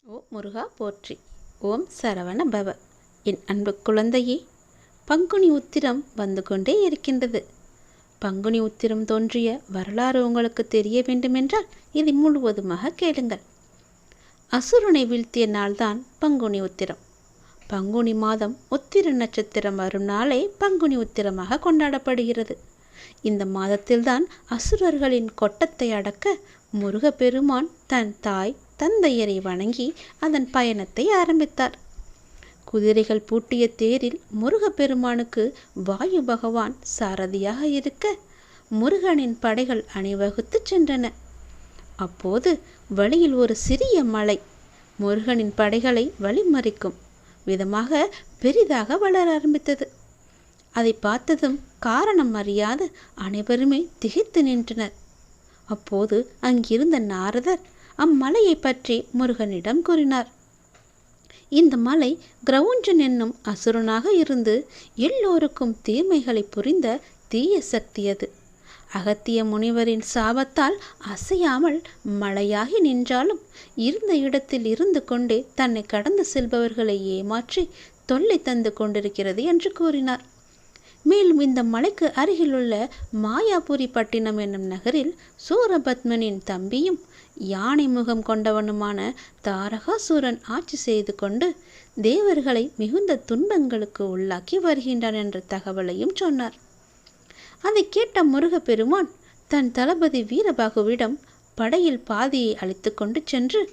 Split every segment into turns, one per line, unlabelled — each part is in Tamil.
ஓ முருகா போற்றி. ஓம் சரவண பவ. என் அன்பு குழந்தையே, பங்குனி உத்திரம் வந்து கொண்டே இருக்கின்றது. பங்குனி உத்திரம் தோன்றிய வரலாறு உங்களுக்கு தெரிய வேண்டுமென்றால் இதை முழுவதுமாக கேளுங்கள். அசுரனை வீழ்த்திய நாள்தான் பங்குனி உத்திரம். பங்குனி மாதம் உத்திர நட்சத்திரம் வரும் நாளே பங்குனி உத்திரமாக கொண்டாடப்படுகிறது. இந்த மாதத்தில்தான் அசுரர்களின் கொட்டத்தை அடக்க முருகப்பெருமான் தன் தாய் தந்தையரை வணங்கி அதன் பயணத்தை ஆரம்பித்தார். குதிரைகள் பூட்டிய தேரில் முருகப்பெருமானுக்கு வாயு பகவான் சாரதியாக இருக்க முருகனின் படைகள் அணிவகுத்து சென்றன. அப்போது வழியில் ஒரு சிறிய மலை முருகனின் படைகளை வழிமறிக்கும் விதமாக பெரிதாக வளர ஆரம்பித்தது. அதை பார்த்ததும் காரணம் அறியாது அனைவருமே திகைத்து நின்றனர். அப்போது அங்கிருந்த நாரதர் அம்மலையை பற்றி முருகனிடம் கூறினார். இந்த மலை கிரவுஞ்சன் என்னும் அசுரனாக இருந்து எல்லோருக்கும் தீமைகளை புரிந்த தீய சக்தி அது. அகத்திய முனிவரின் சாபத்தால் அசையாமல் மலையாகி நின்றாலும் இருந்த இடத்தில் இருந்து கொண்டே தன்னை கடந்து செல்பவர்களை ஏமாற்றி தொல்லை தந்து கொண்டிருக்கிறது என்று கூறினார். மேலும் இந்த மலைக்கு அருகிலுள்ள மாயாபுரி பட்டினம் என்னும் நகரில் சூரபத்மனின் தம்பியும் யானை முகம் கொண்டவனுமான தாரகாசூரன் ஆட்சி செய்து கொண்டு தேவர்களை மிகுந்த துன்பங்களுக்கு உள்ளாக்கி வருகின்றான் என்ற தகவலையும் சொன்னார். அதை கேட்ட முருகப்பெருமான் தன் தளபதி வீரபாகுவிடம் படையில் பாதியை அழித்து கொண்டு சென்று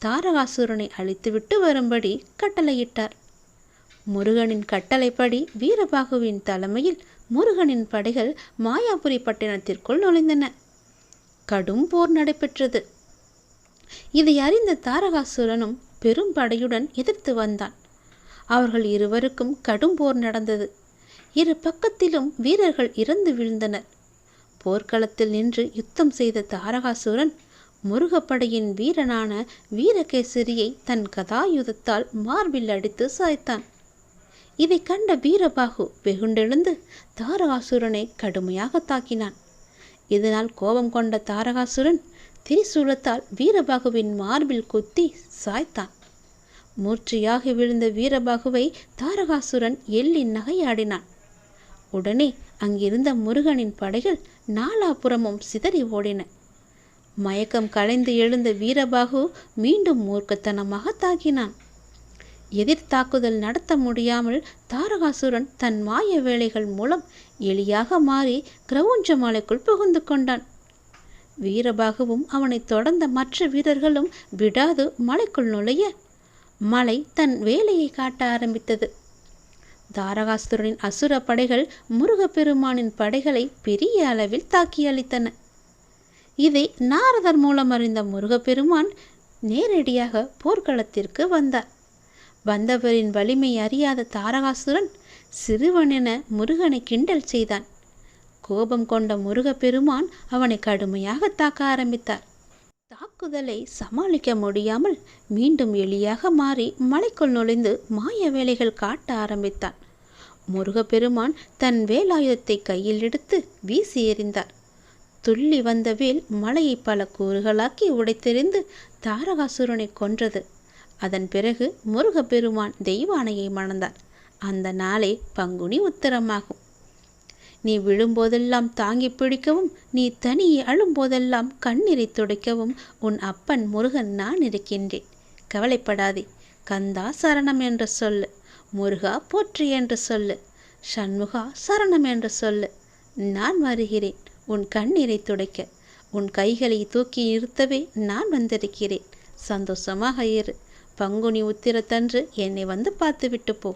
தாரகாசூரனை அழித்துவிட்டு வரும்படி கட்டளையிட்டார். முருகனின் கட்டளைப்படி வீரபாகுவின் தலைமையில் முருகனின் படைகள் மாயாபுரி பட்டினத்திற்குள் நுழைந்தன. கடும் போர் நடைபெற்றது. இதை அறிந்த தாரகாசுரனும் பெரும் படையுடன் எதிர்த்து வந்தான். அவர்கள் இருவருக்கும் கடும் போர் நடந்தது. இரு பக்கத்திலும் வீரர்கள் இறந்து வீழ்ந்தனர். போர்க்களத்தில் நின்று யுத்தம் செய்த தாரகாசுரன் முருகப்படையின் வீரனான வீரகேசரியை தன் கதாயுதத்தால் மார்பில் அடித்து சாய்த்தான். இதை கண்ட வீரபாகு வெகுண்டெழுந்து தாரகாசுரனை கடுமையாக தாக்கினான். இதனால் கோபம் கொண்ட தாரகாசுரன் திரிசூலத்தால் வீரபாகுவின் மார்பில் குத்தி சாய்த்தான். மூர்ச்சையாகி விழுந்த வீரபாகுவை தாரகாசுரன் எள்ளி நகையாடினான். உடனே அங்கிருந்த முருகனின் படைகள் நாலாபுறமும் சிதறி ஓடின. மயக்கம் கலைந்து எழுந்த வீரபாகு மீண்டும் மூர்க்கத்தனமாக தாக்கினான். எதிர்த்தாக்குதல் நடத்த முடியாமல் தாரகாசுரன் தன் மாய வேலைகள் மூலம் எளியாக மாறி கிரவுஞ்ச மலைக்குள் புகுந்து கொண்டான். வீரபாகுவும் அவனை தொடர்ந்த மற்ற வீரர்களும் விடாது மலைக்குள் நுழைய மலை தன் வேலையை காட்ட ஆரம்பித்தது. தாரகாசுரனின் அசுர படைகள் முருகப்பெருமானின் படைகளை பெரிய அளவில் தாக்கி அளித்தன. இதை நாரதர் மூலம் அறிந்த முருகப்பெருமான் நேரடியாக போர்க்களத்திற்கு வந்தார். வந்தவரின் வலிமை அறியாத தாரகாசுரன் சிறுவனென முருகனை கிண்டல் செய்தான். கோபம் கொண்ட முருகப்பெருமான் அவனை கடுமையாக தாக்க ஆரம்பித்தார். தாக்குதலை சமாளிக்க முடியாமல் மீண்டும் எளியாக மாறி மலைக்குள் நுழைந்து மாய வேலைகள் காட்ட ஆரம்பித்தான். முருகப்பெருமான் தன் வேலாயுதத்தை கையில் எடுத்து வீசி எறிந்தார். துள்ளி வந்த வேல் மலையை பல கூறுகளாக்கி உடைத்தெறிந்து தாரகாசுரனை கொன்றது. அதன் பிறகு முருகப்பெருமான் தெய்வானையை மணந்தார். அந்த நாளே பங்குனி உத்திரமாகும். நீ விழும்போதெல்லாம் தாங்கி பிடிக்கவும், நீ தனியே அழும்போதெல்லாம் கண்ணீரை துடைக்கவும் உன் அப்பன் முருகன் நான் இருக்கின்றேன். கவலைப்படாதே. கந்தா சரணம் என்று சொல்லு, முருகா போற்றி என்று சொல்லு, சண்முகா சரணம் என்று சொல்லு. நான் வருகிறேன் உன் கண்ணீரை துடைக்க. உன் கைகளை தூக்கி நிறுத்தவே நான் வந்திருக்கிறேன். சந்தோஷமாக இரு. பங்குனி உத்திரத்தன்று என்னை வந்து பார்த்து விட்டு போ.